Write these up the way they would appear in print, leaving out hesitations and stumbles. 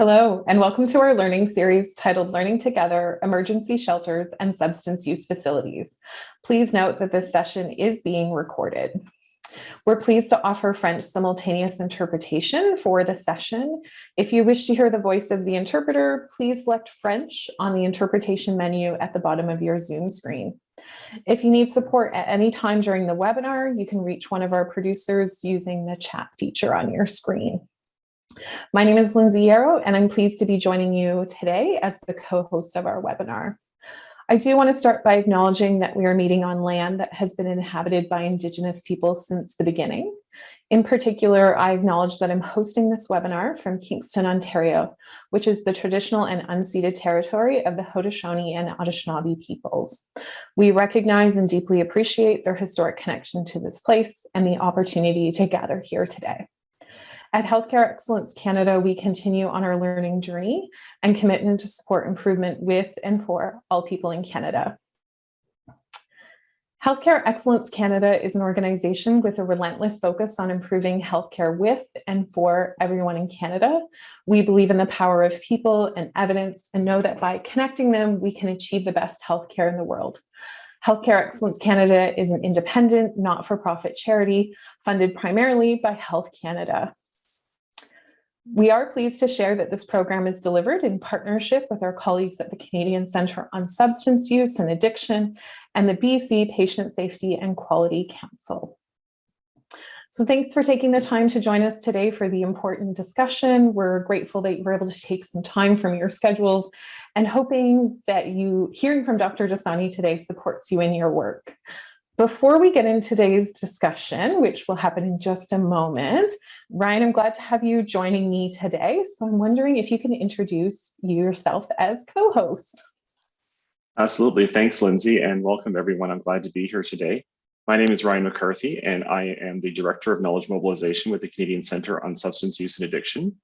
Hello, and welcome to our learning series titled Learning Together, Emergency Shelters and Substance Use Facilities. Please note that this session is being recorded. We're pleased to offer French simultaneous interpretation for the session. If you wish to hear the voice of the interpreter, please select French on the interpretation menu at the bottom of your Zoom screen. If you need support at any time during the webinar, you can reach one of our producers using the chat feature on your screen. My name is Lindsay Yarrow, and I'm pleased to be joining you today as the co-host of our webinar. I do want to start by acknowledging that we are meeting on land that has been inhabited by Indigenous people since the beginning. In particular, I acknowledge that I'm hosting this webinar from Kingston, Ontario, which is the traditional and unceded territory of the Haudenosaunee and Anishinaabe peoples. We recognize and deeply appreciate their historic connection to this place and the opportunity to gather here today. At Healthcare Excellence Canada, we continue on our learning journey and commitment to support improvement with and for all people in Canada. Healthcare Excellence Canada is an organization with a relentless focus on improving healthcare with and for everyone in Canada. We believe in the power of people and evidence and know that by connecting them, we can achieve the best healthcare in the world. Healthcare Excellence Canada is an independent, not-for-profit charity funded primarily by Health Canada. We are pleased to share that this program is delivered in partnership with our colleagues at the Canadian Centre on Substance Use and Addiction and the BC Patient Safety and Quality Council. So thanks for taking the time to join us today for the important discussion. We're grateful that you were able to take some time from your schedules and hoping that hearing from Dr. Dasani today supports you in your work. Before we get into today's discussion, which will happen in just a moment, Ryan, I'm glad to have you joining me today. So I'm wondering if you can introduce yourself as co-host. Absolutely. Thanks, Lindsay, and welcome everyone. I'm glad to be here today. My name is Ryan McCarthy, and I am the Director of Knowledge Mobilization with the Canadian Centre on Substance Use and Addiction.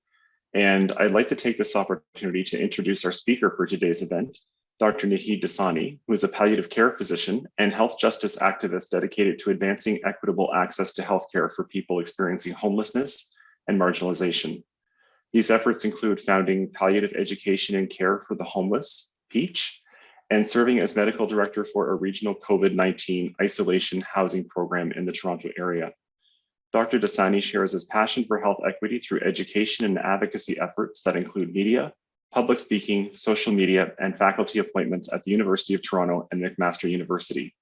And I'd like to take this opportunity to introduce our speaker for today's event, Dr. Naheed Dasani, who is a palliative care physician and health justice activist dedicated to advancing equitable access to healthcare for people experiencing homelessness and marginalization. These efforts include founding Palliative Education and Care for the Homeless, PEACH, and serving as medical director for a regional COVID-19 isolation housing program in the Toronto area. Dr. Dasani shares his passion for health equity through education and advocacy efforts that include media, public speaking, social media, and faculty appointments at the University of Toronto and McMaster University.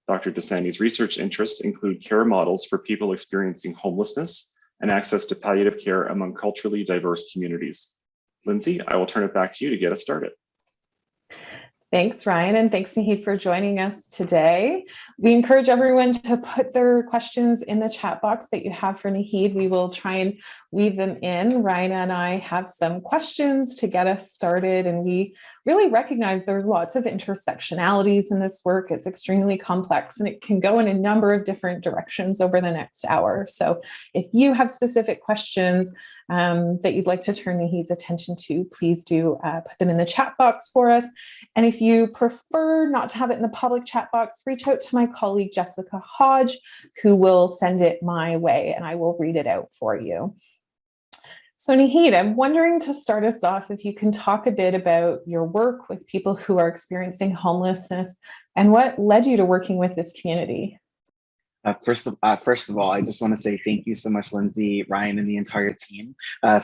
Dr. Dasani's research interests include care models for people experiencing homelessness and access to palliative care among culturally diverse communities. Lindsay, I will turn it back to you to get us started. Thanks, Ryan, and thanks, Naheed, for joining us today. We encourage everyone to put their questions in the chat box that you have for Naheed. We will try and weave them in. Ryan and I have some questions to get us started, and we really recognize there's lots of intersectionalities in this work. It's extremely complex, and it can go in a number of different directions over the next hour. So if you have specific questions that you'd like to turn Naheed's attention to, please do put them in the chat box for us. And if you prefer not to have it in the public chat box, reach out to my colleague, Jessica Hodge, who will send it my way, and I will read it out for you. So Naheed, I'm wondering to start us off, if you can talk a bit about your work with people who are experiencing homelessness and what led you to working with this community. First of all, I just want to say thank you so much, Lindsay, Ryan, and the entire team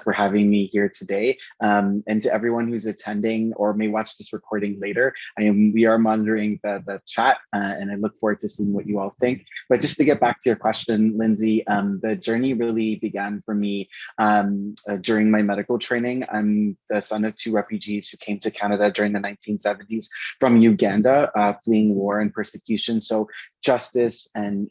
for having me here today. And to everyone who's attending or may watch this recording later, we are monitoring the chat, and I look forward to seeing what you all think. But just to get back to your question, Lindsay, the journey really began for me during my medical training. I'm the son of two refugees who came to Canada during the 1970s from Uganda, fleeing war and persecution. So justice and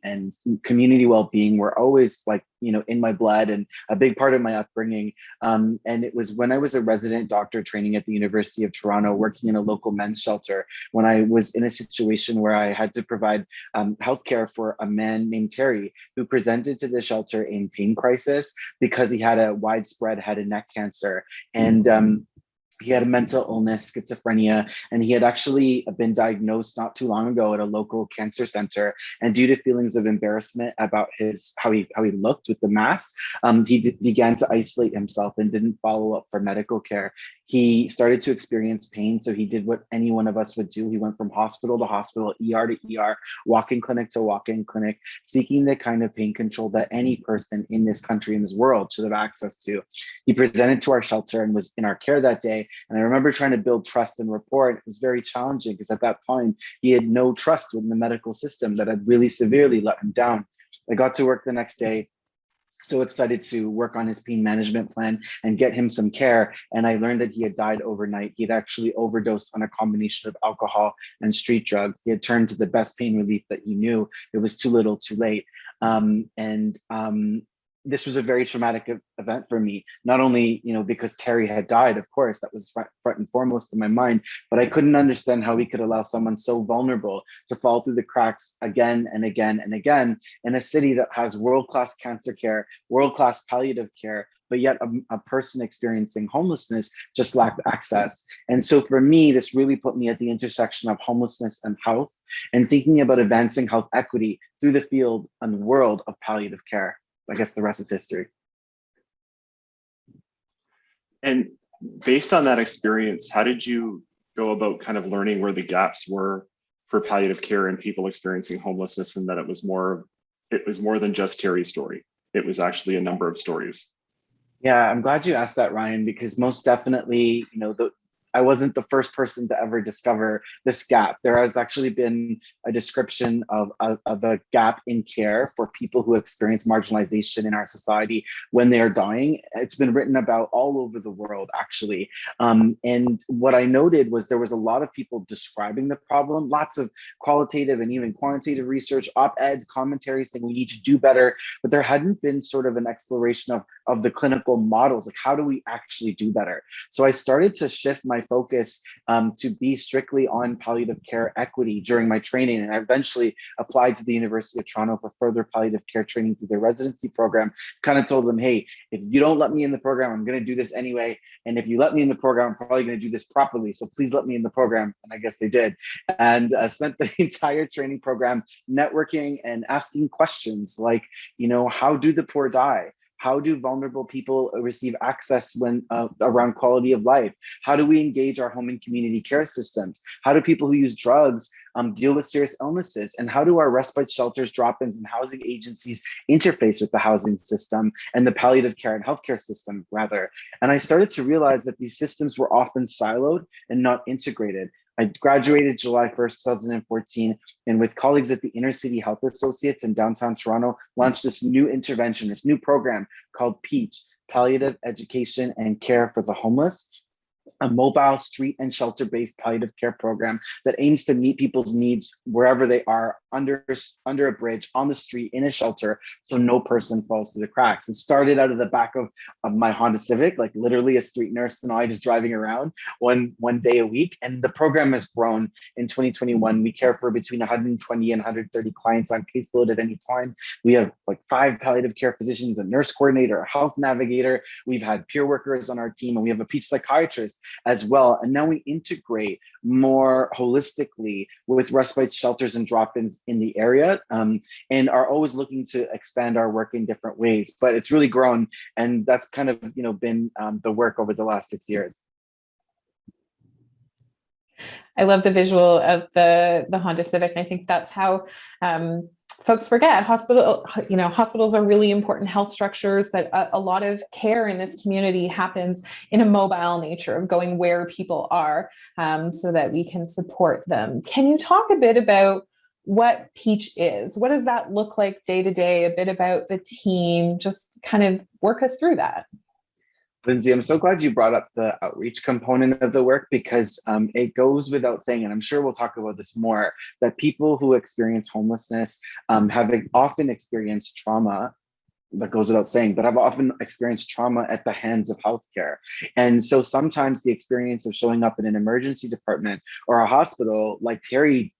community well-being were always in my blood and a big part of my upbringing. And it was when I was a resident doctor training at the University of Toronto, working in a local men's shelter, when I was in a situation where I had to provide healthcare for a man named Terry, who presented to the shelter in pain crisis because he had a widespread head and neck cancer. And He had a mental illness, schizophrenia, and he had actually been diagnosed not too long ago at a local cancer center. And due to feelings of embarrassment about how he looked with the mask, he began to isolate himself and didn't follow up for medical care. He started to experience pain, so he did what any one of us would do. He went from hospital to hospital, ER to ER, walk-in clinic to walk-in clinic, seeking the kind of pain control that any person in this country, in this world, should have access to. He presented to our shelter and was in our care that day. And I remember trying to build trust and rapport. And it was very challenging because at that time, he had no trust within the medical system that had really severely let him down. I got to work the next day, so excited to work on his pain management plan and get him some care. And I learned that he had died overnight. He had actually overdosed on a combination of alcohol and street drugs. He had turned to the best pain relief that he knew. It was too little, too late. This was a very traumatic event for me, not only, because Terry had died, of course, that was front and foremost in my mind, but I couldn't understand how we could allow someone so vulnerable to fall through the cracks again and again and again in a city that has world-class cancer care, world-class palliative care, but yet a person experiencing homelessness just lacked access. And so for me, this really put me at the intersection of homelessness and health, and thinking about advancing health equity through the field and world of palliative care. I guess the rest is history. And based on that experience, how did you go about kind of learning where the gaps were for palliative care and people experiencing homelessness, and that it was more than just Terry's story? It was actually a number of stories. Yeah, I'm glad you asked that, Ryan, because most definitely, I wasn't the first person to ever discover this gap. There has actually been a description of a gap in care for people who experience marginalization in our society when they are dying. It's been written about all over the world, actually. And what I noted was there was a lot of people describing the problem, lots of qualitative and even quantitative research, op-eds, commentaries saying we need to do better, but there hadn't been sort of an exploration of the clinical models, like how do we actually do better? So I started to shift my focus to be strictly on palliative care equity during my training. And I eventually applied to the University of Toronto for further palliative care training through their residency program. Kind of told them, hey, if you don't let me in the program, I'm going to do this anyway. And if you let me in the program, I'm probably going to do this properly. So please let me in the program. And I guess they did. And spent the entire training program networking and asking questions like, how do the poor die? How do vulnerable people receive access when around quality of life? How do we engage our home and community care systems? How do people who use drugs deal with serious illnesses? And how do our respite shelters, drop-ins, and housing agencies interface with the housing system and the palliative care and healthcare system, rather? And I started to realize that these systems were often siloed and not integrated. I graduated July 1st, 2014, and with colleagues at the Inner City Health Associates in downtown Toronto, launched this new intervention, this new program called PEACH, Palliative Education and Care for the Homeless, a mobile street and shelter-based palliative care program that aims to meet people's needs wherever they are, under a bridge, on the street, in a shelter, so no person falls through the cracks. It started out of the back of my Honda Civic, like literally a street nurse and I just driving around one day a week. And the program has grown. In 2021, we care for between 120 and 130 clients on caseload at any time. We have like 5 palliative care physicians, a nurse coordinator, a health navigator. We've had peer workers on our team, and we have a PEACH psychiatrist as well. And now we integrate more holistically with respite shelters and drop-ins in the area, and are always looking to expand our work in different ways. But it's really grown, and that's kind of been the work over the last 6 years. I love the visual of the Honda Civic, and I think that's how folks forget hospitals are really important health structures, but a lot of care in this community happens in a mobile nature of going where people are, so that we can support them. Can you talk a bit about what PEACH is? What does that look like day to day? A bit about the team, just kind of work us through that. Lindsay, I'm so glad you brought up the outreach component of the work, because it goes without saying, and I'm sure we'll talk about this more, that people who experience homelessness have often experienced trauma. That goes without saying, but I've often experienced trauma at the hands of healthcare. And so sometimes the experience of showing up in an emergency department or a hospital, like Terry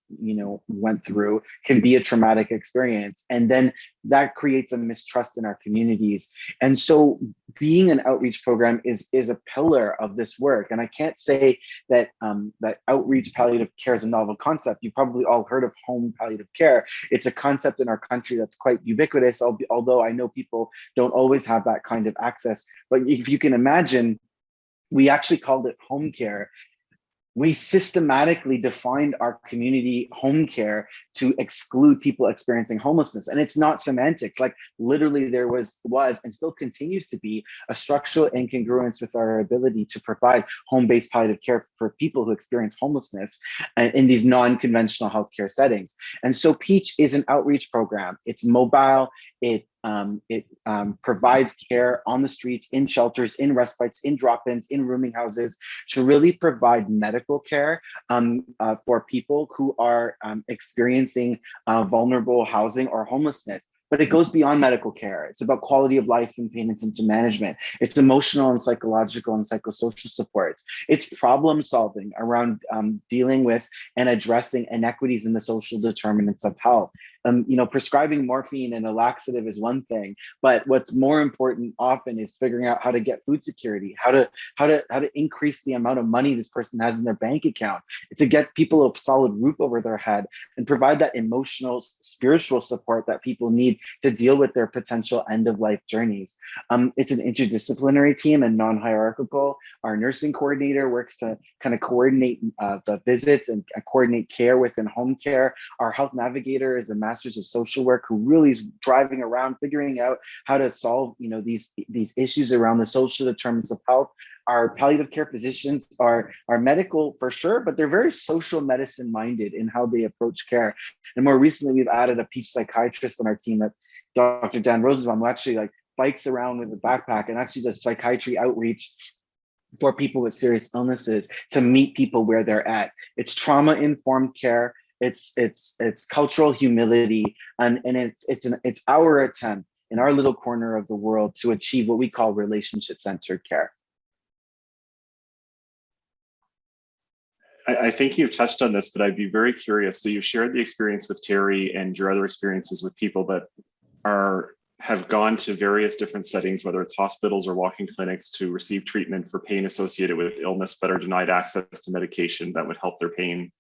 went through can be a traumatic experience, and then that creates a mistrust in our communities. And so being an outreach program is a pillar of this work. And I can't say that that outreach palliative care is a novel concept. You've probably all heard of home palliative care. It's a concept in our country that's quite ubiquitous, although I know people don't always have that kind of access. But if you can imagine, we actually called it home care. We systematically defined our community home care to exclude people experiencing homelessness. And it's not semantics. Like, literally there was and still continues to be a structural incongruence with our ability to provide home-based palliative care for people who experience homelessness in these non-conventional healthcare settings. And so Peach is an outreach program. It's mobile. It provides care on the streets, in shelters, in respites, in drop-ins, in rooming houses, to really provide medical care for people who are experiencing vulnerable housing or homelessness. But it goes beyond medical care. It's about quality of life and pain and symptom management. It's emotional and psychological and psychosocial supports. It's problem solving around dealing with and addressing inequities in the social determinants of health. Prescribing morphine and a laxative is one thing, but what's more important often is figuring out how to get food security, how to increase the amount of money this person has in their bank account, to get people a solid roof over their head, and provide that emotional, spiritual support that people need to deal with their potential end-of-life journeys. It's an interdisciplinary team and non-hierarchical. Our nursing coordinator works to kind of coordinate the visits and coordinate care within home care. Our health navigator is a master's of social work who really is driving around figuring out how to solve these issues around the social determinants of health. Our palliative care physicians are medical for sure, but they're very social medicine minded in how they approach care. And more recently, we've added a Peach psychiatrist on our team, Dr. Dan Rosenbaum, who actually bikes around with a backpack and actually does psychiatry outreach for people with serious illnesses to meet people where they're at. It's trauma-informed care. It's cultural humility, and it's our attempt in our little corner of the world to achieve what we call relationship-centered care. I think you've touched on this, but I'd be very curious. So you've shared the experience with Terry and your other experiences with people that have gone to various different settings, whether it's hospitals or walk-in clinics, to receive treatment for pain associated with illness, but are denied access to medication that would help their pain.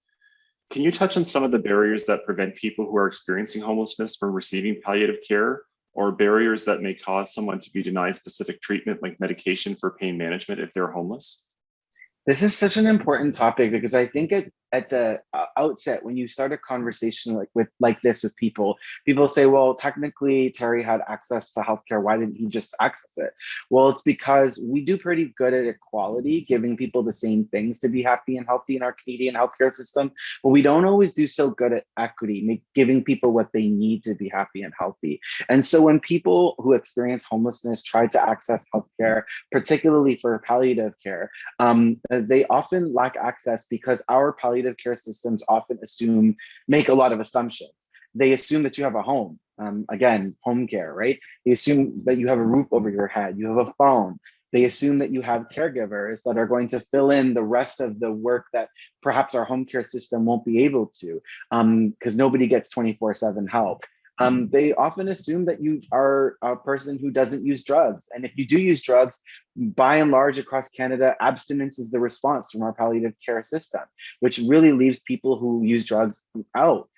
Can you touch on some of the barriers that prevent people who are experiencing homelessness from receiving palliative care, or barriers that may cause someone to be denied specific treatment like medication for pain management if they're homeless? This is such an important topic, because I think at the outset, when you start a conversation like this with people say, well, technically Terry had access to healthcare. Why didn't he just access it? Well, it's because we do pretty good at equality, giving people the same things to be happy and healthy in our Canadian healthcare system, but we don't always do so good at equity, giving people what they need to be happy and healthy. And so when people who experience homelessness try to access healthcare, particularly for palliative care, they often lack access because our palliative care systems often make a lot of assumptions. They assume that you have a home, again, home care, right? They assume that you have a roof over your head, you have a phone. They assume that you have caregivers that are going to fill in the rest of the work that perhaps our home care system won't be able to, because nobody gets 24/7 help. They often assume that you are a person who doesn't use drugs. And if you do use drugs, by and large across Canada, abstinence is the response from our palliative care system, which really leaves people who use drugs out.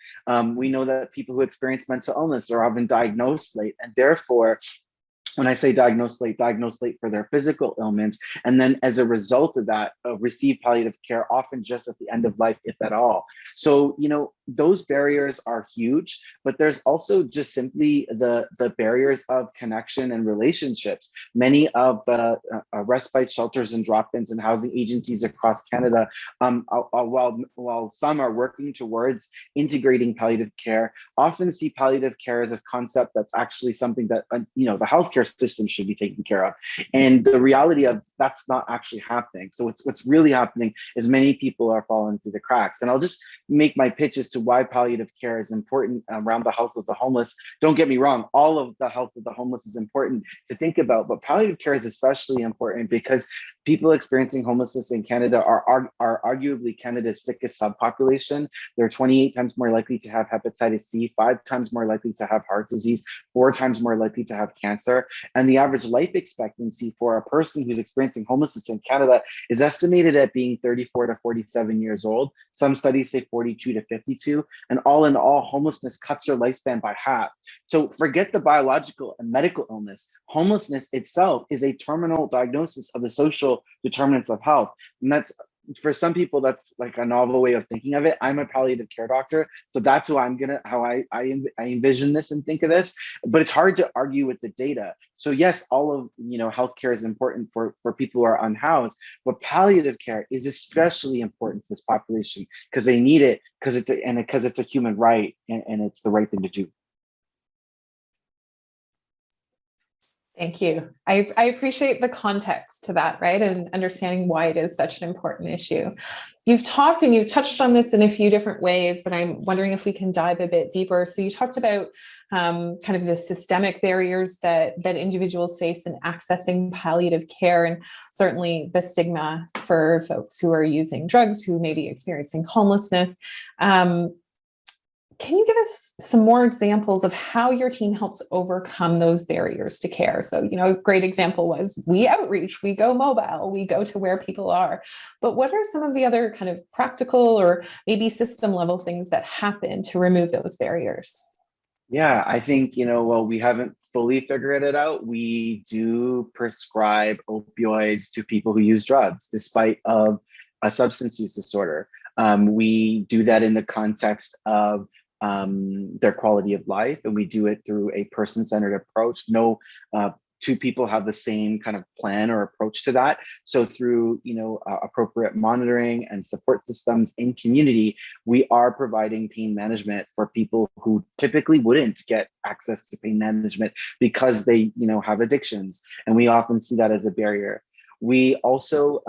We know that people who experience mental illness are often diagnosed late, and therefore, when I say diagnosed late for their physical ailments, and then as a result of that, receive palliative care often just at the end of life, if at all. So, those barriers are huge, but there's also just simply the barriers of connection and relationships. Many of the respite shelters and drop-ins and housing agencies across Canada, while some are working towards integrating palliative care, often see palliative care as a concept that's actually something that, the healthcare system should be taking care of. And the reality of that's not actually happening. So what's really happening is many people are falling through the cracks. And I'll just make my pitch as to why palliative care is important around the health of the homeless. Don't get me wrong, all of the health of the homeless is important to think about, but palliative care is especially important because People experiencing homelessness in Canada are arguably Canada's sickest subpopulation. They're 28 times more likely to have hepatitis C, 5 times more likely to have heart disease, 4 times more likely to have cancer. And the average life expectancy for a person who's experiencing homelessness in Canada is estimated at being 34 to 47 years old. Some studies say 42 to 52. And all in all, homelessness cuts your lifespan by half. So forget the biological and medical illness. Homelessness itself is a terminal diagnosis of the social determinants of health. And that's, for some people, that's like a novel way of thinking of it. I'm a palliative care doctor, so that's how I envision this and think of this. But it's hard to argue with the data. So yes, all of healthcare is important for people who are unhoused, but palliative care is especially important to this population because they need it, because it's a human right, and it's the right thing to do. Thank you. I appreciate the context to that, right? And understanding why it is such an important issue. You've talked and you've touched on this in a few different ways, but I'm wondering if we can dive a bit deeper. So you talked about kind of the systemic barriers that individuals face in accessing palliative care, and certainly the stigma for folks who are using drugs, who may be experiencing homelessness. Can you give us some more examples of how your team helps overcome those barriers to care? So, a great example was we outreach, we go mobile, we go to where people are. But what are some of the other kind of practical or maybe system level things that happen to remove those barriers? Yeah, I think, well, we haven't fully figured it out. We do prescribe opioids to people who use drugs, despite of a substance use disorder. We do that in the context of their quality of life, and we do it through a person-centered approach. No two people have the same kind of plan or approach to that. So through appropriate monitoring and support systems in community, we are providing pain management for people who typically wouldn't get access to pain management because they have addictions, and we often see that as a barrier. We also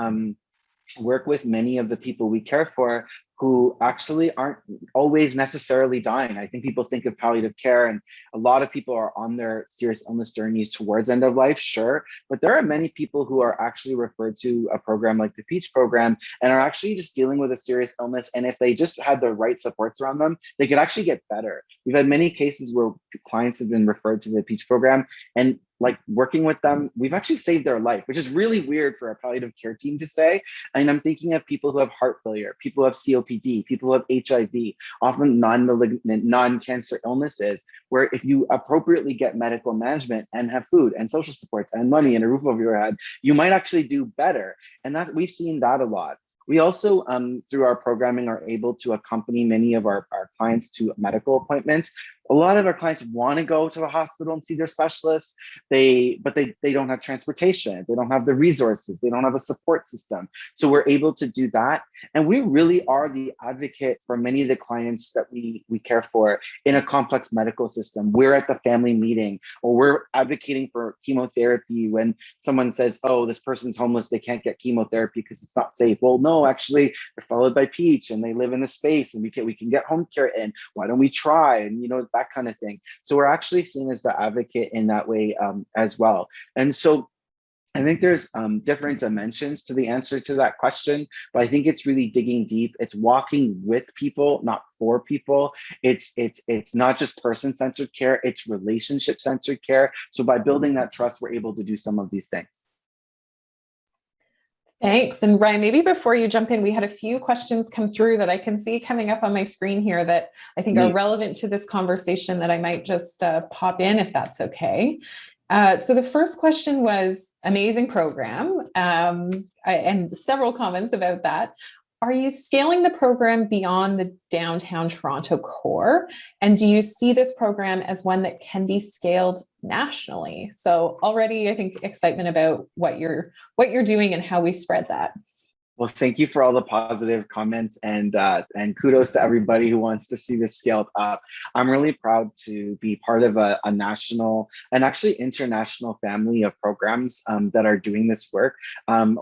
work with many of the people we care for who actually aren't always necessarily dying. I think people think of palliative care, and a lot of people are on their serious illness journeys towards end of life, sure, but there are many people who are actually referred to a program like the Peach program and are actually just dealing with a serious illness. And if they just had the right supports around them, they could actually get better. We've had many cases where clients have been referred to the Peach program, and like working with them, we've actually saved their life, which is really weird for a palliative care team to say. And I'm thinking of people who have heart failure, people who have COPD, people who have HIV, often non-malignant, non-cancer illnesses, where if you appropriately get medical management and have food and social supports and money and a roof over your head, you might actually do better. And we've seen that a lot. We also, through our programming, are able to accompany many of our clients to medical appointments. A lot of our clients want to go to the hospital and see their specialists, but they don't have transportation, they don't have the resources, they don't have a support system. So we're able to do that. And we really are the advocate for many of the clients that we care for in a complex medical system. We're at the family meeting, or we're advocating for chemotherapy when someone says, oh, this person's homeless, they can't get chemotherapy because it's not safe. Well, no, actually, they're followed by Peach and they live in a space and we can get home care in. Why don't we try? And that kind of thing. So we're actually seen as the advocate in that way as well. And so I think there's different dimensions to the answer to that question, but I think it's really digging deep. It's walking with people, not for people. It's not just person-centered care, it's relationship-centered care. So by building that trust, we're able to do some of these things. Thanks. And Ryan, maybe before you jump in, we had a few questions come through that I can see coming up on my screen here that I think are relevant to this conversation that I might just pop in if that's okay. So the first question was amazing program, and several comments about that. Are you scaling the program beyond the downtown Toronto core? And do you see this program as one that can be scaled nationally? So already, I think, excitement about what you're doing and how we spread that. Well, thank you for all the positive comments and kudos to everybody who wants to see this scaled up. I'm really proud to be part of a national and actually international family of programs that are doing this work.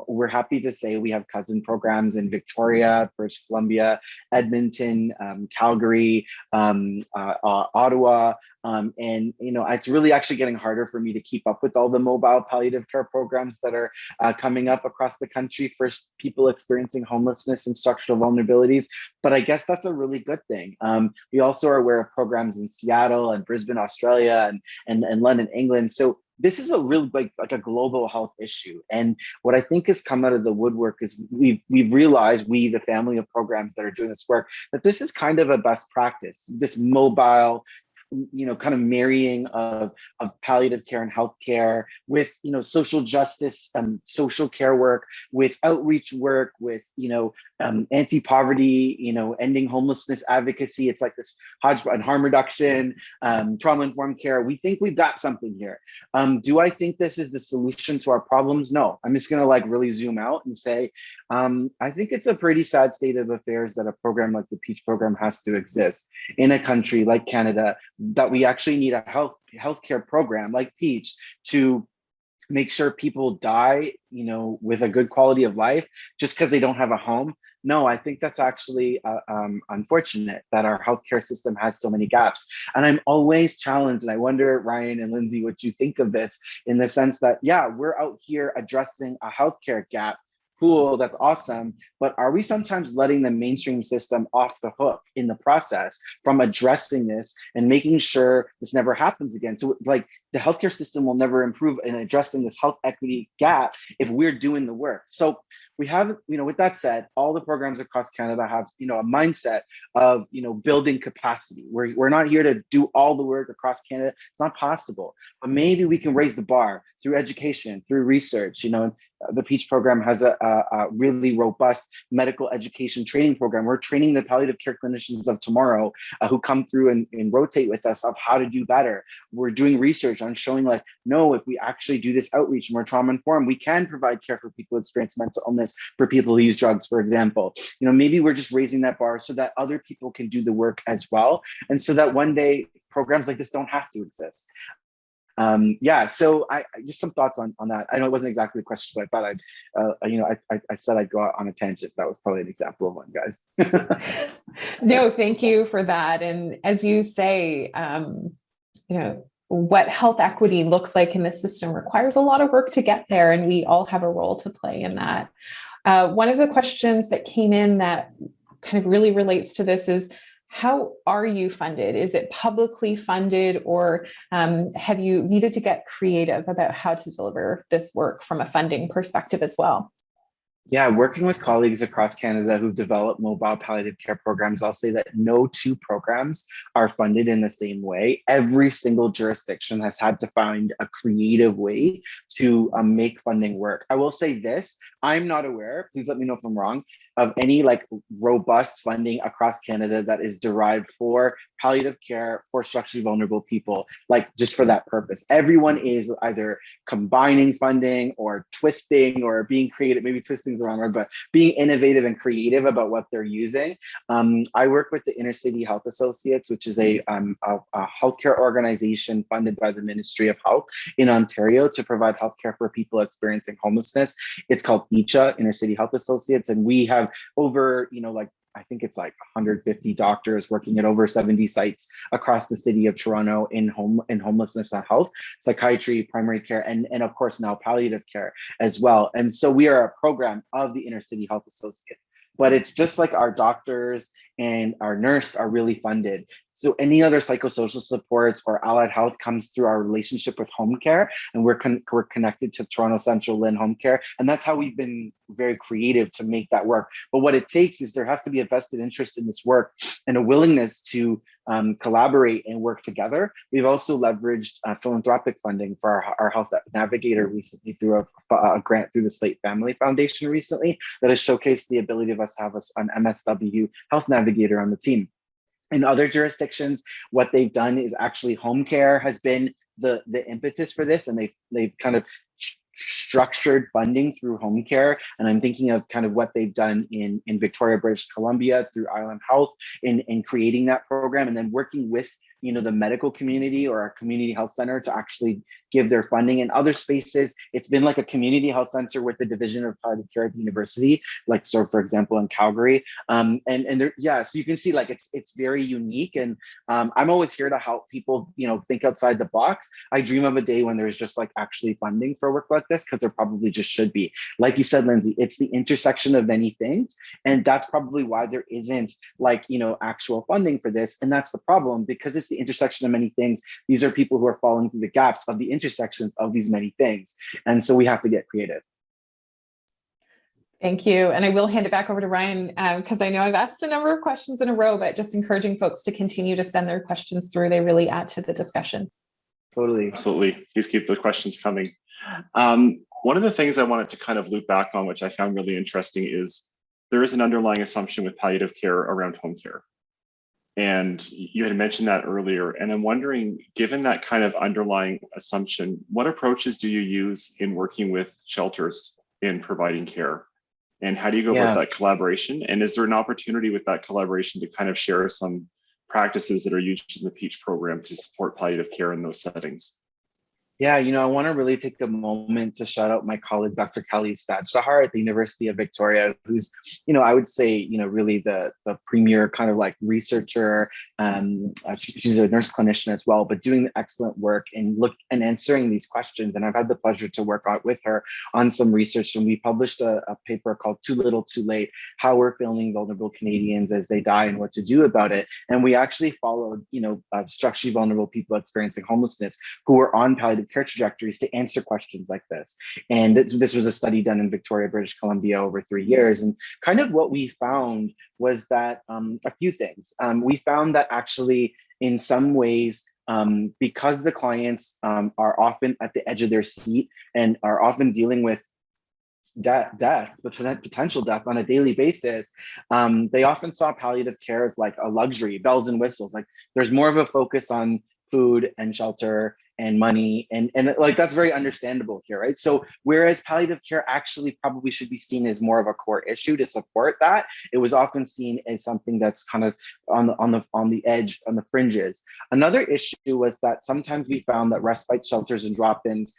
We're happy to say we have cousin programs in Victoria, British Columbia, Edmonton, Calgary, Ottawa, and it's really actually getting harder for me to keep up with all the mobile palliative care programs that are coming up across the country for people experiencing homelessness and structural vulnerabilities. But I guess that's a really good thing. We also are aware of programs in Seattle and Brisbane, Australia, and London, England. So this is a real like a global health issue. And what I think has come out of the woodwork is we've realized, the family of programs that are doing this work, that this is kind of a best practice, this mobile kind of marrying of palliative care and healthcare with social justice and social care work, with outreach work, with anti-poverty, ending homelessness advocacy. It's like this hodgepodge, and harm reduction, trauma-informed care. We think we've got something here. Do I think this is the solution to our problems? No. I'm just gonna really zoom out and say, I think it's a pretty sad state of affairs that a program like the Peach program has to exist in a country like Canada, that we actually need a healthcare program like Peach to make sure people die, with a good quality of life just because they don't have a home. No, I think that's actually unfortunate that our healthcare system has so many gaps. And I'm always challenged, and I wonder, Ryan and Lindsay, what you think of this, in the sense that, yeah, we're out here addressing a healthcare gap. Cool, that's awesome. But are we sometimes letting the mainstream system off the hook in the process from addressing this and making sure this never happens again? So the healthcare system will never improve in addressing this health equity gap if we're doing the work. So we have, with that said, all the programs across Canada have, a mindset of, building capacity. We're not here to do all the work across Canada. It's not possible, but maybe we can raise the bar through education, through research. The Peach program has a really robust medical education training program. We're training the palliative care clinicians of tomorrow who come through and rotate with us of how to do better. We're doing research on showing no, if we actually do this outreach and we're trauma informed, we can provide care for people who experience mental illness, for people who use drugs, for example. Maybe we're just raising that bar so that other people can do the work as well. And so that one day programs like this don't have to exist. So I just some thoughts on that. I know it wasn't exactly the question, but I thought I said I'd go out on a tangent. That was probably an example of one, guys. No, thank you for that. And as you say, what health equity looks like in the system requires a lot of work to get there, and we all have a role to play in that. One of the questions that came in that kind of really relates to this is, how are you funded? Is it publicly funded, or have you needed to get creative about how to deliver this work from a funding perspective as well? Yeah, working with colleagues across Canada who've developed mobile palliative care programs, I'll say that no two programs are funded in the same way. Every single jurisdiction has had to find a creative way to make funding work. I will say this, I'm not aware, please let me know if I'm wrong, of any robust funding across Canada that is derived for palliative care for structurally vulnerable people, just for that purpose. Everyone is either combining funding or twisting or being creative. Maybe twisting is the wrong word, but being innovative and creative about what they're using. I work with the Inner City Health Associates, which is a healthcare organization funded by the Ministry of Health in Ontario to provide healthcare for people experiencing homelessness. It's called ICHA, Inner City Health Associates, and we have over, I think it's 150 doctors working at over 70 sites across the city of Toronto in homelessness and health, psychiatry, primary care, and of course now palliative care as well. And so we are a program of the Inner City Health Associates, but it's just like our doctors and our nurse are really funded. So any other psychosocial supports or allied health comes through our relationship with home care, and we're connected to Toronto Central Lynn Home Care, and that's how we've been very creative to make that work. But what it takes is there has to be a vested interest in this work and a willingness to collaborate and work together. We've also leveraged philanthropic funding for our Health Navigator recently through a grant through the Slate Family Foundation recently that has showcased the ability of us to have an MSW Health Navigator on the team. In other jurisdictions, what they've done is actually home care has been the impetus for this, and they've kind of structured funding through home care. And I'm thinking of kind of what they've done in Victoria, British Columbia through Island Health in creating that program, and then working with the medical community or our community health center to actually give their funding. In other spaces, it's been like a community health center with the division of palliative care at the university, like so for example in Calgary. And there, yeah, so you can see like it's very unique. And I'm always here to help people, think outside the box. I dream of a day when there's just like actually funding for work like this, because there probably just should be. Like you said, Lindsay, it's the intersection of many things. And that's probably why there isn't like, actual funding for this. And that's the problem, because it's the intersection of many things. These are people who are falling through the gaps of the intersections of these many things. And so we have to get creative. Thank you. And I will hand it back over to Ryan, because I know I've asked a number of questions in a row, but just encouraging folks to continue to send their questions through. They really add to the discussion. Totally. Absolutely. Please keep the questions coming. One of the things I wanted to kind of loop back on, which I found really interesting, is there is an underlying assumption with palliative care around home care. And you had mentioned that earlier. And I'm wondering, given that kind of underlying assumption, what approaches do you use in working with shelters in providing care? And how do you go about that collaboration? And is there an opportunity with that collaboration to kind of share some practices that are used in the PEACH program to support palliative care in those settings? Yeah, I want to really take a moment to shout out my colleague, Dr. Kelly Stadshahar at the University of Victoria, who's, I would say, really the premier kind of like researcher. She's a nurse clinician as well, but doing excellent work and answering these questions. And I've had the pleasure to work with her on some research. And we published a paper called Too Little, Too Late: How We're Failing Vulnerable Canadians as They Die and What to Do About It. And we actually followed, structurally vulnerable people experiencing homelessness who were on palliative care trajectories to answer questions like this. And this was a study done in Victoria, British Columbia over 3 years. And kind of what we found was that a few things. We found that actually in some ways, because the clients are often at the edge of their seat and are often dealing with death, potential death on a daily basis, they often saw palliative care as like a luxury, bells and whistles. Like there's more of a focus on food and shelter and money, and like that's very understandable here, right? So whereas palliative care actually probably should be seen as more of a core issue to support that, it was often seen as something that's kind of on the edge, on the fringes. Another issue was that sometimes we found that respite shelters and drop-ins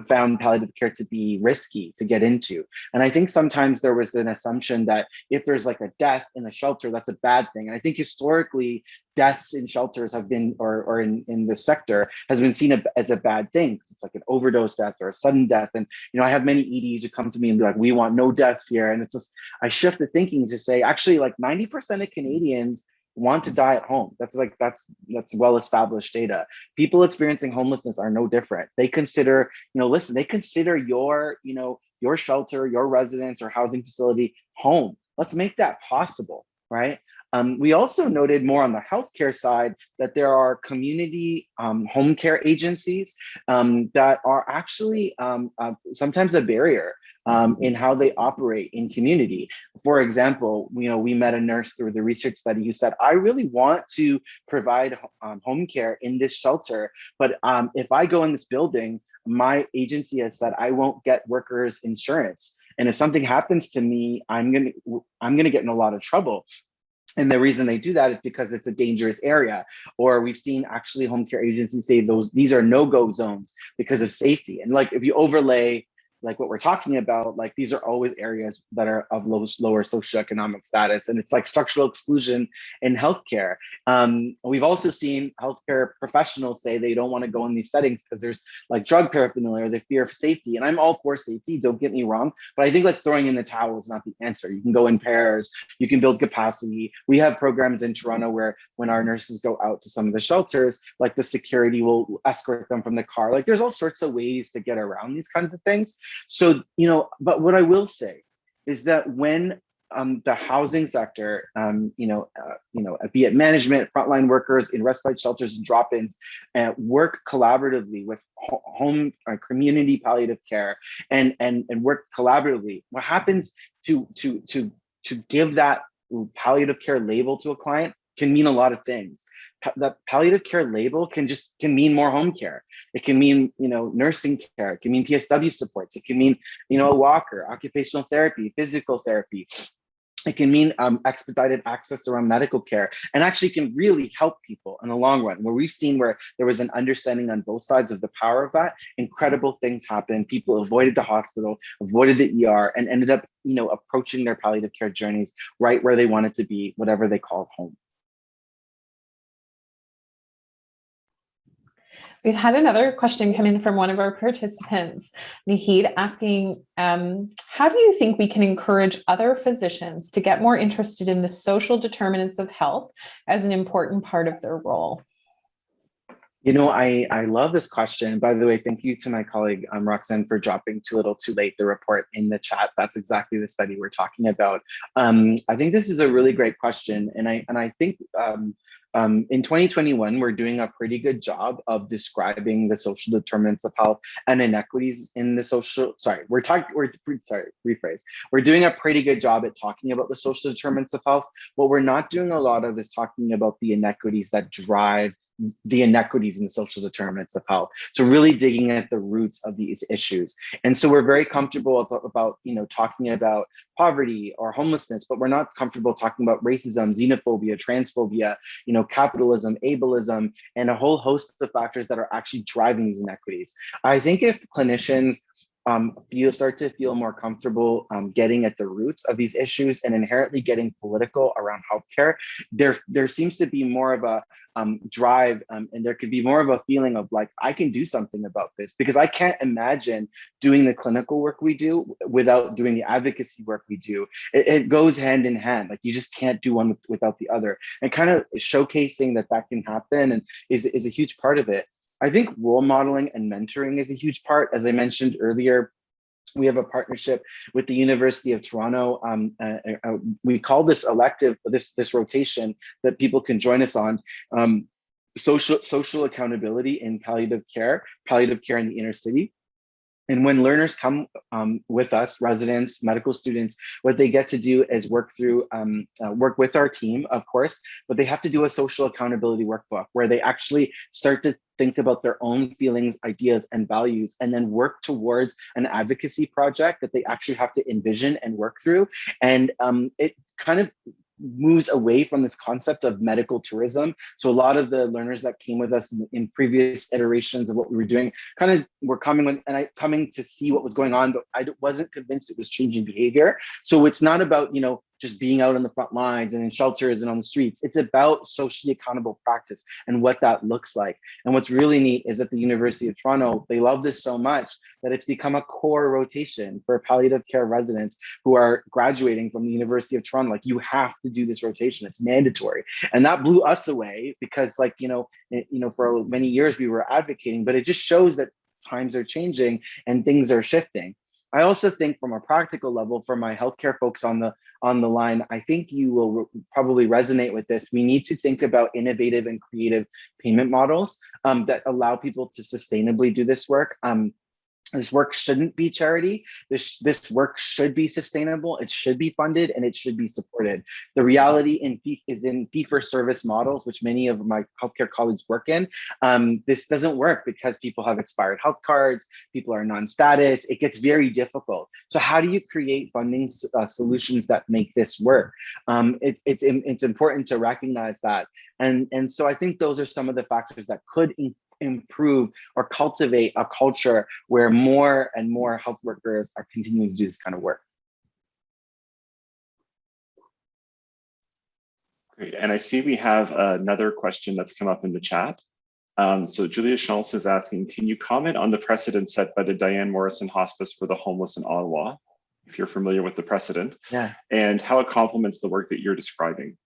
found palliative care to be risky to get into. And I think sometimes there was an assumption that if there's like a death in a shelter, that's a bad thing. And I think historically, deaths in shelters have been, or in the sector, has been seen as a bad thing. It's like an overdose death or a sudden death. And, I have many EDs who come to me and be like, we want no deaths here. And it's just, I shift the thinking to say, actually, like 90% of Canadians want to die at home. That's well-established data. People experiencing homelessness are no different. They consider, listen, they consider your shelter, your residence or housing facility home. Let's make that possible, right? We also noted more on the healthcare side that there are community home care agencies that are actually sometimes a barrier in how they operate in community. For example, we met a nurse through the research study who said, I really want to provide home care in this shelter, but if I go in this building, my agency has said I won't get workers' insurance. And if something happens to me, I'm gonna get in a lot of trouble. And the reason they do that is because it's a dangerous area. Or we've seen actually home care agencies say these are no-go zones because of safety. And like if you overlay like what we're talking about, like these are always areas that are of lower socioeconomic status, and it's like structural exclusion in healthcare. We've also seen healthcare professionals say they don't want to go in these settings because there's like drug paraphernalia, or they fear for safety. And I'm all for safety, don't get me wrong, but I think like throwing in the towel is not the answer. You can go in pairs, you can build capacity. We have programs in Toronto where when our nurses go out to some of the shelters, like the security will escort them from the car. Like there's all sorts of ways to get around these kinds of things. So, but what I will say is that when the housing sector, be it management, frontline workers in respite shelters and drop-ins, work collaboratively with home community palliative care and work collaboratively, what happens to give that palliative care label to a client can mean a lot of things. The palliative care label can mean more home care. It can mean, nursing care. It can mean PSW supports. It can mean, a walker, occupational therapy, physical therapy. It can mean expedited access around medical care, and actually can really help people in the long run. Where we've seen where there was an understanding on both sides of the power of that, incredible things happen. People avoided the hospital, avoided the ER, and ended up, approaching their palliative care journeys right where they wanted to be, whatever they call home. We've had another question come in from one of our participants, Nahid, asking, how do you think we can encourage other physicians to get more interested in the social determinants of health as an important part of their role? I love this question. By the way, thank you to my colleague Roxanne for dropping Too Little Too Late, the report in the chat. That's exactly the study we're talking about. I think this is a really great question. And I think in 2021, we're doing a pretty good job of describing the social determinants of health and inequities in the social, We're doing a pretty good job at talking about the social determinants of health. What we're not doing a lot of is talking about the inequities that drive the inequities in the social determinants of health. So really digging at the roots of these issues. And so we're very comfortable about, talking about poverty or homelessness, but we're not comfortable talking about racism, xenophobia, transphobia, capitalism, ableism, and a whole host of factors that are actually driving these inequities. I think if clinicians start to feel more comfortable getting at the roots of these issues and inherently getting political around healthcare, there seems to be more of a drive, and there could be more of a feeling of like, I can do something about this, because I can't imagine doing the clinical work we do without doing the advocacy work we do. It goes hand in hand. Like, you just can't do one without the other, and kind of showcasing that can happen and is a huge part of it. I think role modeling and mentoring is a huge part. As I mentioned earlier, we have a partnership with the University of Toronto. We call this elective, this rotation that people can join us on. Social accountability in palliative care in the inner city. And when learners come with us, residents, medical students, what they get to do is work with our team, of course, but they have to do a social accountability workbook where they actually start to think about their own feelings, ideas, and values, and then work towards an advocacy project that they actually have to envision and work through. And it kind of moves away from this concept of medical tourism. So a lot of the learners that came with us in previous iterations of what we were doing were coming to see what was going on, but I wasn't convinced it was changing behavior. So it's not about, just being out on the front lines and in shelters and on the streets. It's about socially accountable practice and what that looks like. And what's really neat is at the University of Toronto, they love this so much that it's become a core rotation for palliative care residents who are graduating from the University of Toronto. Like, you have to do this rotation, it's mandatory. And that blew us away because, for many years we were advocating, but it just shows that times are changing and things are shifting. I also think from a practical level, for my healthcare folks on the line, I think you will probably resonate with this. We need to think about innovative and creative payment models that allow people to sustainably do this work. This work shouldn't be charity. This work should be sustainable. It should be funded and it should be supported. The reality is in fee-for-service models, which many of my healthcare colleagues work in. This doesn't work because people have expired health cards, people are non-status. It gets very difficult. So how do you create funding solutions that make this work? It's important to recognize that. And so I think those are some of the factors that could improve or cultivate a culture where more and more health workers are continuing to do this kind of work. Great, and I see we have another question that's come up in the chat. So Julia Schultz is asking, can you comment on the precedent set by the Diane Morrison Hospice for the Homeless in Ottawa, if you're familiar with the precedent, and how it complements the work that you're describing?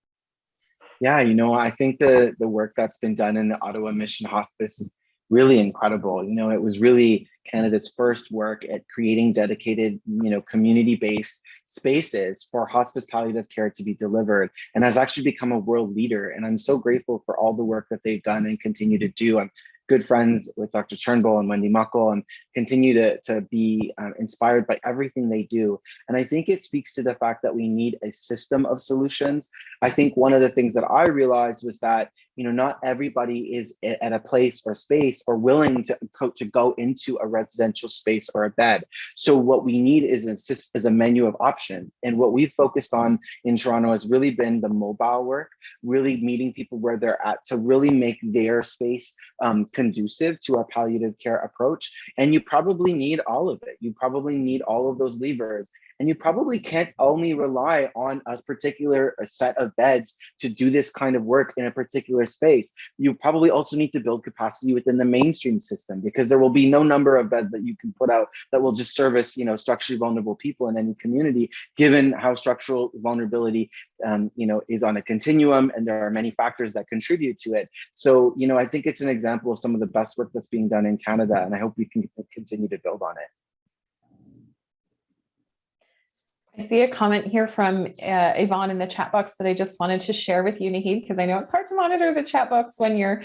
Yeah, I think the work that's been done in the Ottawa Mission Hospice is really incredible. It was really Canada's first work at creating dedicated, community-based spaces for hospice palliative care to be delivered, and has actually become a world leader. And I'm so grateful for all the work that they've done and continue to do. I'm good friends with Dr. Turnbull and Wendy Muckle, and continue to be inspired by everything they do. And I think it speaks to the fact that we need a system of solutions. I think one of the things that I realized was that, you know, not everybody is at a place or space or willing to go into a residential space or a bed. So what we need is a menu of options. And what we've focused on in Toronto has really been the mobile work, really meeting people where they're at to really make their space conducive to a palliative care approach. And you probably need all of it. You probably need all of those levers. And you probably can't only rely on a particular set of beds to do this kind of work in a particular space. You probably also need to build capacity within the mainstream system, because there will be no number of beds that you can put out that will just service, you know, structurally vulnerable people in any community, given how structural vulnerability, you know, is on a continuum, and there are many factors that contribute to it. So, you know, I think it's an example of some of the best work that's being done in Canada, and I hope we can continue to build on it. I see a comment here from Yvonne in the chat box that I just wanted to share with you, Naheed, because I know it's hard to monitor the chat box when you're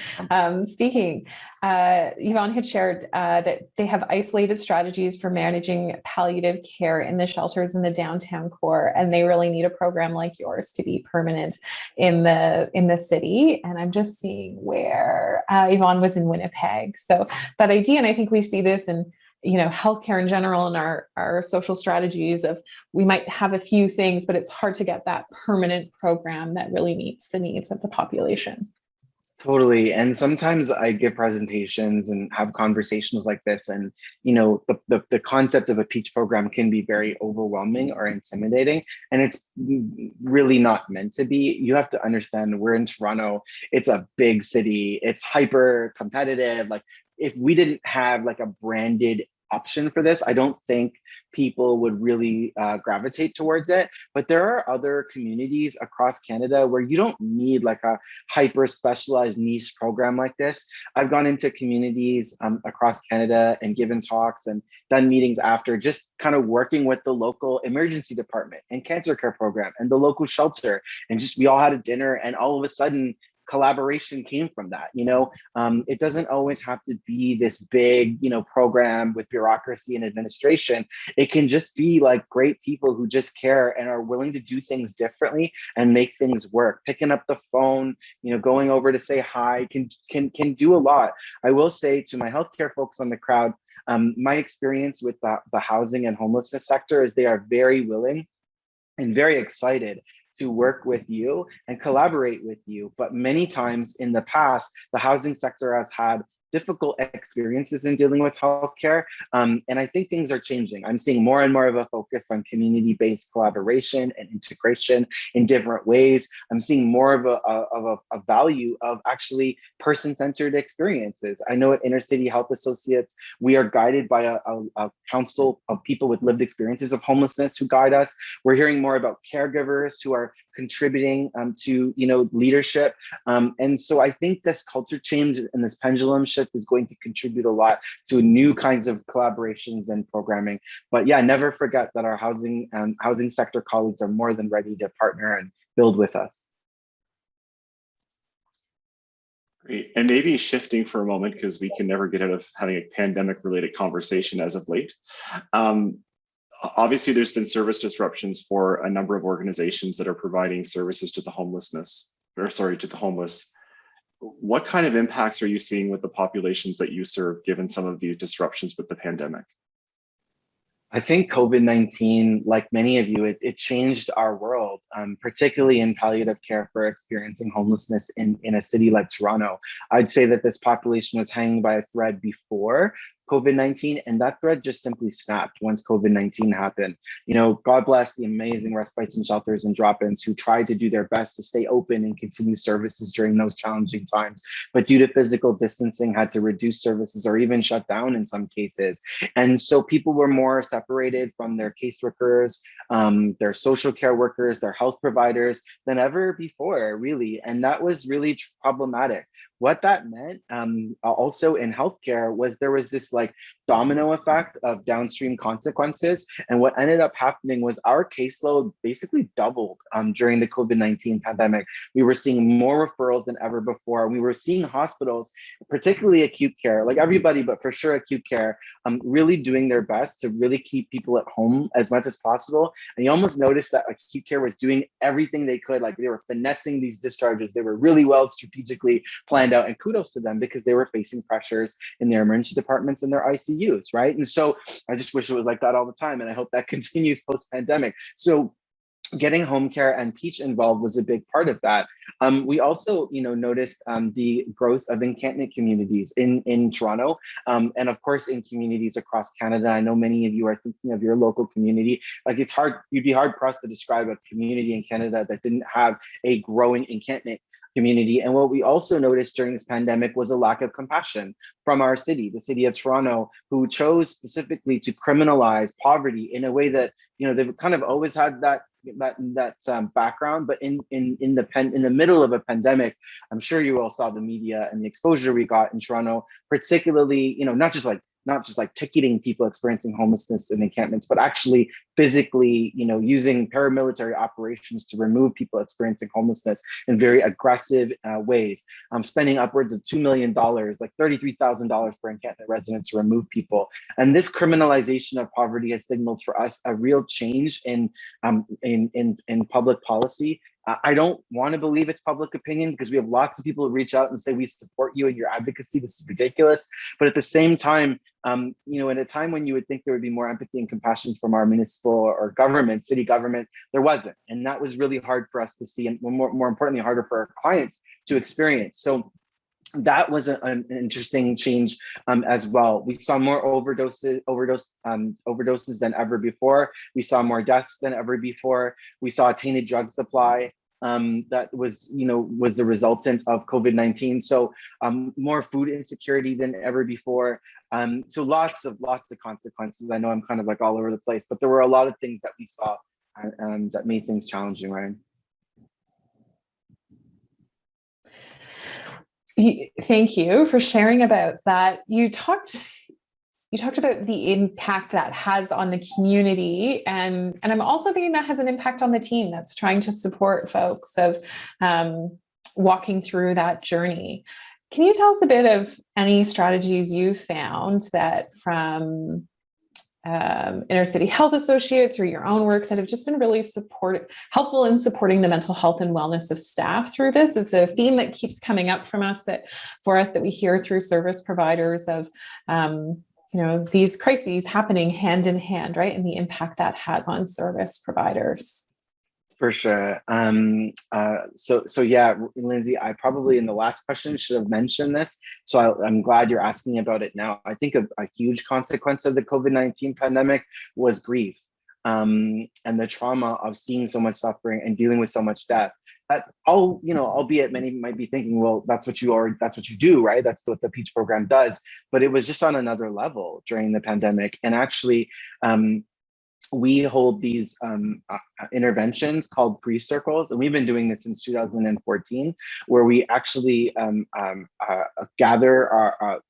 speaking. Yvonne had shared that they have isolated strategies for managing palliative care in the shelters in the downtown core, and they really need a program like yours to be permanent in the city. And I'm just seeing where Yvonne was in Winnipeg. So that idea, and I think we see this in, you know, healthcare in general and our social strategies of, we might have a few things, but it's hard to get that permanent program that really meets the needs of the population. Totally. And sometimes I give presentations and have conversations like this, and, you know, the concept of a peach program can be very overwhelming or intimidating, and it's really not meant to be. You have to understand, we're in Toronto. It's a big city. It's hyper competitive. Like, if we didn't have like a branded option for this, I don't think people would really gravitate towards it. But there are other communities across Canada where you don't need like a hyper specialized niche program like this. I've gone into communities across Canada and given talks and done meetings after, just kind of working with the local emergency department and cancer care program and the local shelter. And just, we all had a dinner, and all of a sudden, collaboration came from that. You know, it doesn't always have to be this big, you know, program with bureaucracy and administration. It can just be like great people who just care and are willing to do things differently and make things work. Picking up the phone, you know, going over to say hi can do a lot. I will say to my healthcare folks on the crowd, my experience with the housing and homelessness sector is they are very willing and very excited to work with you and collaborate with you. But many times in the past, the housing sector has had difficult experiences in dealing with healthcare. And I think things are changing. I'm seeing more and more of a focus on community-based collaboration and integration in different ways. I'm seeing more of a value of actually person-centered experiences. I know at Inner City Health Associates, we are guided by a council of people with lived experiences of homelessness who guide us. We're hearing more about caregivers who are contributing to, you know, leadership. And so I think this culture change and this pendulum shift is going to contribute a lot to new kinds of collaborations and programming. But yeah, never forget that our housing sector colleagues are more than ready to partner and build with us. Great. And maybe shifting for a moment, because we can never get out of having a pandemic related conversation as of late. Obviously, there's been service disruptions for a number of organizations that are providing services to the to the homeless. What kind of impacts are you seeing with the populations that you serve, given some of these disruptions with the pandemic? I think COVID-19, like many of you, it changed our world, particularly in palliative care for experiencing homelessness in a city like Toronto. I'd say that this population was hanging by a thread before COVID-19, and that thread just simply snapped once COVID-19 happened. You know, God bless the amazing respites and shelters and drop-ins who tried to do their best to stay open and continue services during those challenging times, but due to physical distancing had to reduce services or even shut down in some cases. And so people were more separated from their caseworkers, their social care workers, their health providers than ever before, really. And that was really problematic. what that meant also in healthcare was there was this like domino effect of downstream consequences. And what ended up happening was our caseload basically doubled during the COVID-19 pandemic. We were seeing more referrals than ever before. We were seeing hospitals, particularly acute care, like everybody, but for sure acute care, really doing their best to really keep people at home as much as possible. And you almost noticed that acute care was doing everything they could, like they were finessing these discharges. They were really well strategically planned out, and kudos to them because they were facing pressures in their emergency departments and their ICUs, right? And so I just wish it was like that all the time, and I hope that continues post-pandemic. So getting home care and Peach involved was a big part of that. We also, noticed the growth of encampment communities in Toronto, and of course in communities across Canada. I know many of you are thinking of your local community. Like you'd be hard pressed to describe a community in Canada that didn't have a growing encampment community. And what we also noticed during this pandemic was a lack of compassion from our city, the city of Toronto, who chose specifically to criminalize poverty in a way that, they've kind of always had that background, but in the middle of a pandemic, I'm sure you all saw the media and the exposure we got in Toronto, particularly, not just like ticketing people experiencing homelessness in encampments, but actually physically, using paramilitary operations to remove people experiencing homelessness in very aggressive ways, spending upwards of $2 million, like $33,000 per encampment resident to remove people. And this criminalization of poverty has signaled for us a real change in public policy. I don't want to believe it's public opinion because we have lots of people who reach out and say, we support you in your advocacy. This is ridiculous. But at the same time, at a time when you would think there would be more empathy and compassion from our municipal or government, city government, there wasn't. And that was really hard for us to see, and more importantly, harder for our clients to experience. So that was an interesting change as well. We saw more overdoses than ever before. We saw more deaths than ever before. We saw a tainted drug supply that was the resultant of COVID-19. So more food insecurity than ever before. So lots of consequences. I know I'm kind of like all over the place, but there were a lot of things that we saw that made things challenging, Ryan. Thank you for sharing about that. You talked about the impact that has on the community, and I'm also thinking that has an impact on the team that's trying to support folks of walking through that journey. Can you tell us a bit of any strategies you found that from inner city health associates or your own work that have just been really helpful in supporting the mental health and wellness of staff through this? It's a theme that keeps coming up that we hear through service providers of these crises happening hand in hand, right? And the impact that has on service providers. For sure. So yeah, Lindsay, I probably in the last question should have mentioned this. So I'm glad you're asking about it now. I think a huge consequence of the COVID-19 pandemic was grief, and the trauma of seeing so much suffering and dealing with so much death. That albeit many might be thinking, well, that's what you do, right? That's what the Peach program does. But it was just on another level during the pandemic. And actually, we hold these interventions called grief circles, and we've been doing this since 2014, where we actually gather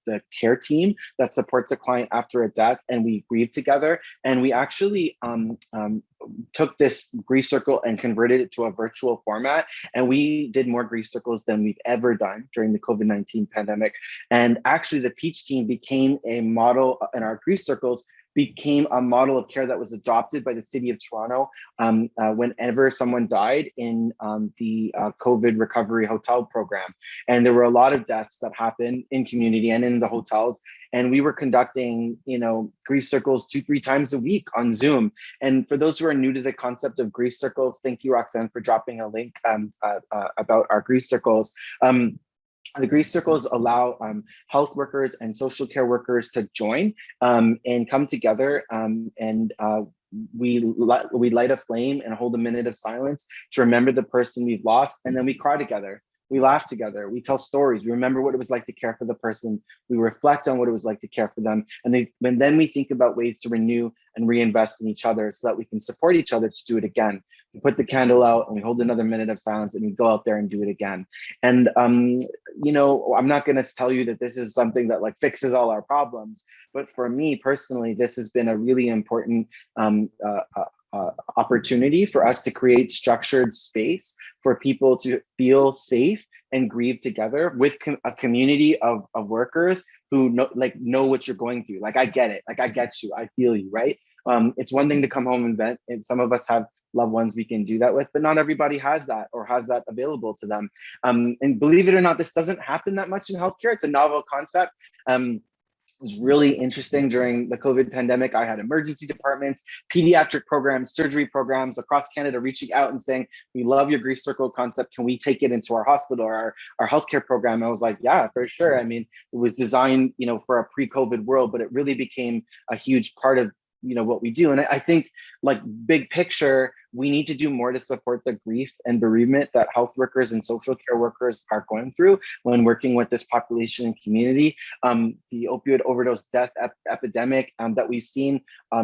the care team that supports a client after a death, and we grieve together. And we actually took this grief circle and converted it to a virtual format, and we did more grief circles than we've ever done during the COVID-19 pandemic. And actually, the Peach team became a model, and our grief circles became a model of care that was adopted by the city of Toronto whenever someone died in the COVID recovery hotel program. And there were a lot of deaths that happened in community and in the hotels. And we were conducting, grief circles 2-3 times a week on Zoom. And for those who are new to the concept of grief circles, thank you, Roxanne, for dropping a link about our grief circles. The grief circles allow health workers and social care workers to join and come together, and we light a flame and hold a minute of silence to remember the person we've lost, and then we cry together. We laugh together, we tell stories, we remember what it was like to care for the person, we reflect on what it was like to care for them, and then we think about ways to renew and reinvest in each other so that we can support each other to do it again. We put the candle out and we hold another minute of silence and we go out there and do it again. And you know, I'm not going to tell you that this is something that like fixes all our problems, but for me personally, this has been a really important opportunity for us to create structured space for people to feel safe and grieve together with a community of workers who know what you're going through. Like, I get it. Like, I get you. I feel you, right? It's one thing to come home and vent, and some of us have loved ones we can do that with, but not everybody has that or has that available to them. And believe it or not, this doesn't happen that much in healthcare. It's a novel concept. It was really interesting during the COVID pandemic. I had emergency departments, pediatric programs, surgery programs across Canada reaching out and saying, we love your grief circle concept. Can we take it into our hospital or our healthcare program? I was like, yeah, for sure. I mean, it was designed, you know, for a pre-COVID world, but it really became a huge part of, you know, what we do. And I think, like, big picture, we need to do more to support the grief and bereavement that health workers and social care workers are going through when working with this population and community. The opioid overdose death epidemic that we've seen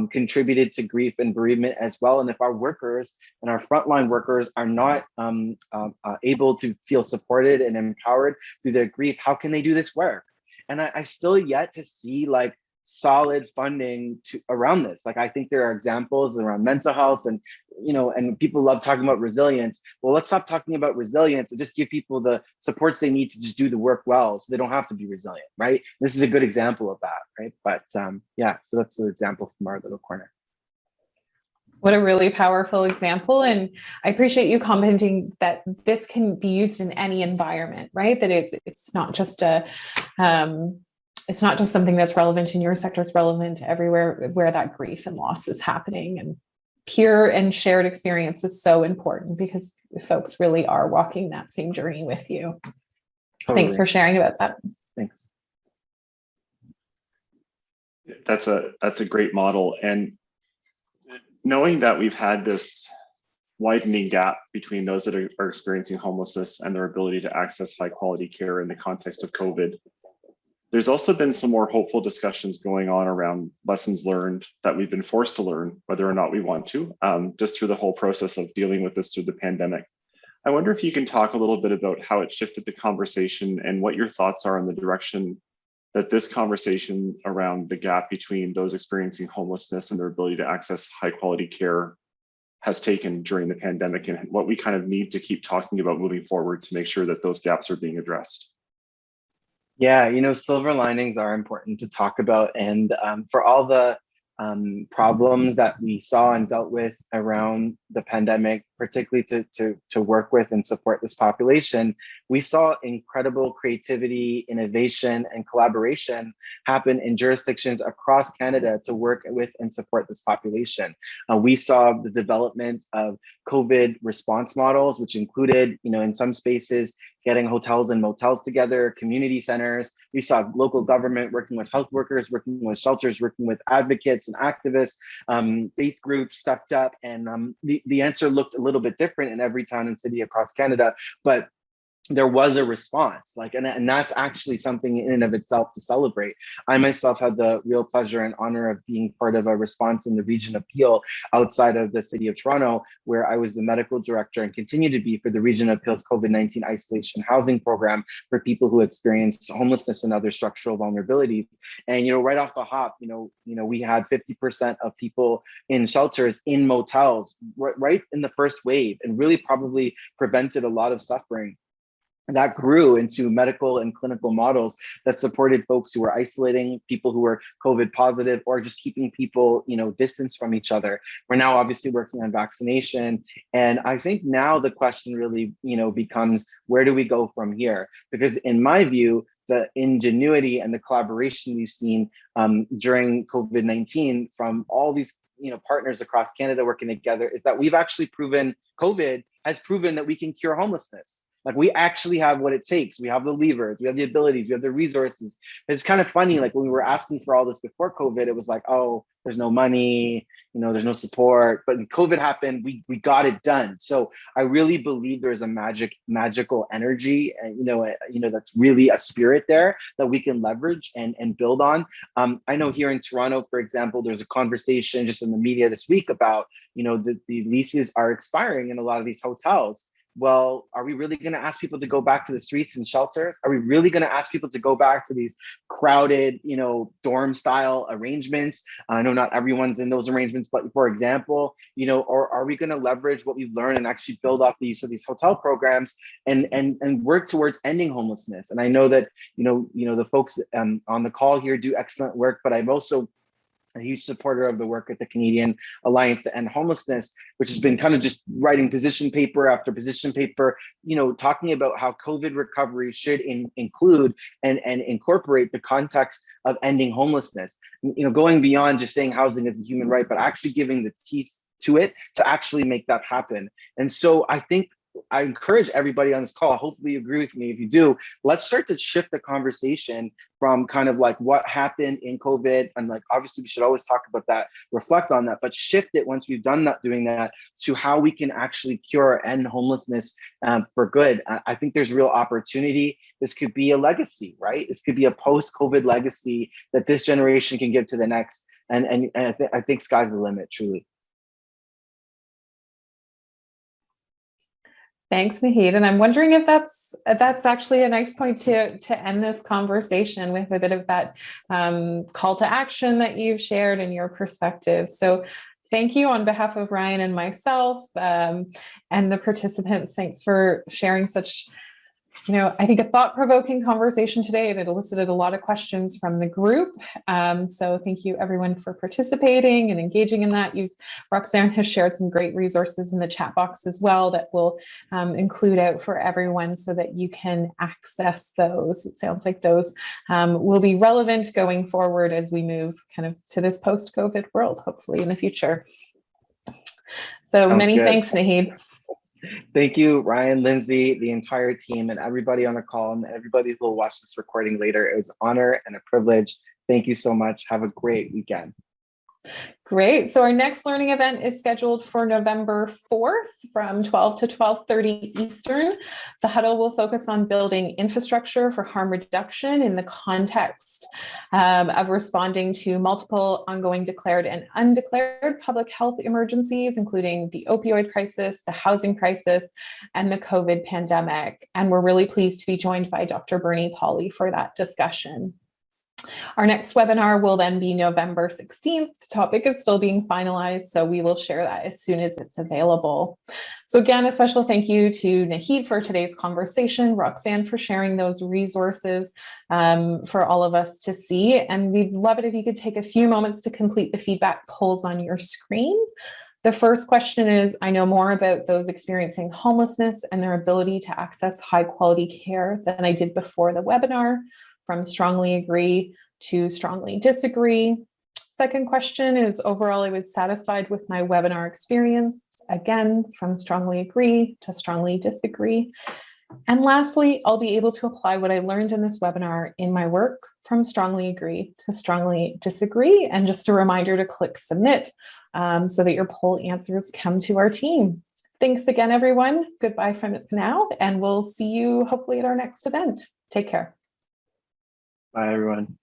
contributed to grief and bereavement as well. And if our workers and our frontline workers are not able to feel supported and empowered through their grief, how can they do this work? And I still yet to see like solid funding around this. Like, I think there are examples around mental health and, you know, and people love talking about resilience. Well, let's stop talking about resilience and just give people the supports they need to just do the work well, so they don't have to be resilient, right? This is a good example of that, right? But yeah, so that's an example from our little corner. What a really powerful example. And I appreciate you commenting that this can be used in any environment, right? That it's not just it's not just something that's relevant in your sector, it's relevant everywhere where that grief and loss is happening. And peer and shared experience is so important because folks really are walking that same journey with you. Totally. Thanks for sharing about that. Thanks. That's a great model. And knowing that we've had this widening gap between those that are experiencing homelessness and their ability to access high quality care in the context of COVID, there's also been some more hopeful discussions going on around lessons learned that we've been forced to learn, whether or not we want to, just through the whole process of dealing with this through the pandemic. I wonder if you can talk a little bit about how it shifted the conversation and what your thoughts are on the direction that this conversation around the gap between those experiencing homelessness and their ability to access high quality care has taken during the pandemic, and what we kind of need to keep talking about moving forward to make sure that those gaps are being addressed. Yeah, you know, silver linings are important to talk about. And for all the problems that we saw and dealt with around the pandemic, particularly to work with and support this population, we saw incredible creativity, innovation, and collaboration happen in jurisdictions across Canada to work with and support this population. We saw the development of COVID response models, which included, you know, in some spaces, getting hotels and motels together, community centers. We saw local government working with health workers, working with shelters, working with advocates and activists. Faith groups stepped up, and the answer looked a little bit different in every town and city across Canada, but there was a response, like, and that's actually something in and of itself to celebrate. I myself had the real pleasure and honor of being part of a response in the region of Peel outside of the city of Toronto, where I was the medical director and continue to be for the region of Peel's COVID-19 isolation housing program for people who experience homelessness and other structural vulnerabilities. And, you know, right off the hop, you know, we had 50% of people in shelters in motels right in the first wave, and really probably prevented a lot of suffering. That grew into medical and clinical models that supported folks who were isolating, people who were COVID positive, or just keeping people, you know, distance from each other. We're now obviously working on vaccination. And I think now the question really, you know, becomes, where do we go from here? Because in my view, the ingenuity and the collaboration we've seen during COVID-19 from all these, you know, partners across Canada working together is that we've actually proven, COVID has proven that we can cure homelessness. Like we actually have what it takes. We have the levers, we have the abilities, we have the resources. It's kind of funny, like when we were asking for all this before COVID, it was like, oh, there's no money, you know, there's no support. But when COVID happened, we got it done. So I really believe there's a magical energy, and that's really a spirit there that we can leverage and build on. I know here in Toronto, for example, there's a conversation just in the media this week about, the leases are expiring in a lot of these hotels. Well, are we really going to ask people to go back to the streets and shelters? Are we really going to ask people to go back to these crowded, dorm style arrangements? I know not everyone's in those arrangements, but for example, or are we going to leverage what we've learned and actually build off these hotel programs and work towards ending homelessness? And I know that, the folks on the call here do excellent work, but I'm also a huge supporter of the work at the Canadian Alliance to End Homelessness, which has been kind of just writing position paper after position paper, talking about how COVID recovery should include and incorporate the context of ending homelessness, going beyond just saying housing is a human right, but actually giving the teeth to it to actually make that happen. And so I encourage everybody on this call, hopefully you agree with me. If you do, let's start to shift the conversation from kind of like what happened in COVID. And like, obviously we should always talk about that, reflect on that, but shift it once we've done that, doing that, to how we can actually cure or end homelessness for good. I think there's real opportunity. This could be a legacy, right? This could be a post-COVID legacy that this generation can give to the next. And I think sky's the limit, truly. Thanks, Naheed. And I'm wondering if that's actually a nice point to end this conversation with, a bit of that call to action that you've shared and your perspective. So thank you on behalf of Ryan and myself and the participants. Thanks for sharing such, I think, a thought-provoking conversation today, and it elicited a lot of questions from the group. So thank you everyone for participating and engaging in that. Roxanne has shared some great resources in the chat box as well that we'll include out for everyone so that you can access those. It sounds like those will be relevant going forward as we move kind of to this post-COVID world, hopefully in the future. So many thanks, Naheed. Thank you, Ryan, Lindsay, the entire team, and everybody on the call, and everybody who will watch this recording later. It was an honor and a privilege. Thank you so much. Have a great weekend. Great. So our next learning event is scheduled for November 4th from 12 to 12:30 Eastern. The huddle will focus on building infrastructure for harm reduction in the context of responding to multiple ongoing declared and undeclared public health emergencies, including the opioid crisis, the housing crisis, and the COVID pandemic. And we're really pleased to be joined by Dr. Bernie Pauly for that discussion. Our next webinar will then be November 16th. The topic is still being finalized, so we will share that as soon as it's available. So again, a special thank you to Naheed for today's conversation, Roxanne for sharing those resources for all of us to see. And we'd love it if you could take a few moments to complete the feedback polls on your screen. The first question is, I know more about those experiencing homelessness and their ability to access high quality care than I did before the webinar. From strongly agree to strongly disagree. Second question is, overall, I was satisfied with my webinar experience. Again, from strongly agree to strongly disagree. And lastly, I'll be able to apply what I learned in this webinar in my work. From strongly agree to strongly disagree. And just a reminder to click submit so that your poll answers come to our team. Thanks again, everyone. Goodbye from now, and we'll see you hopefully at our next event. Take care. Bye, everyone.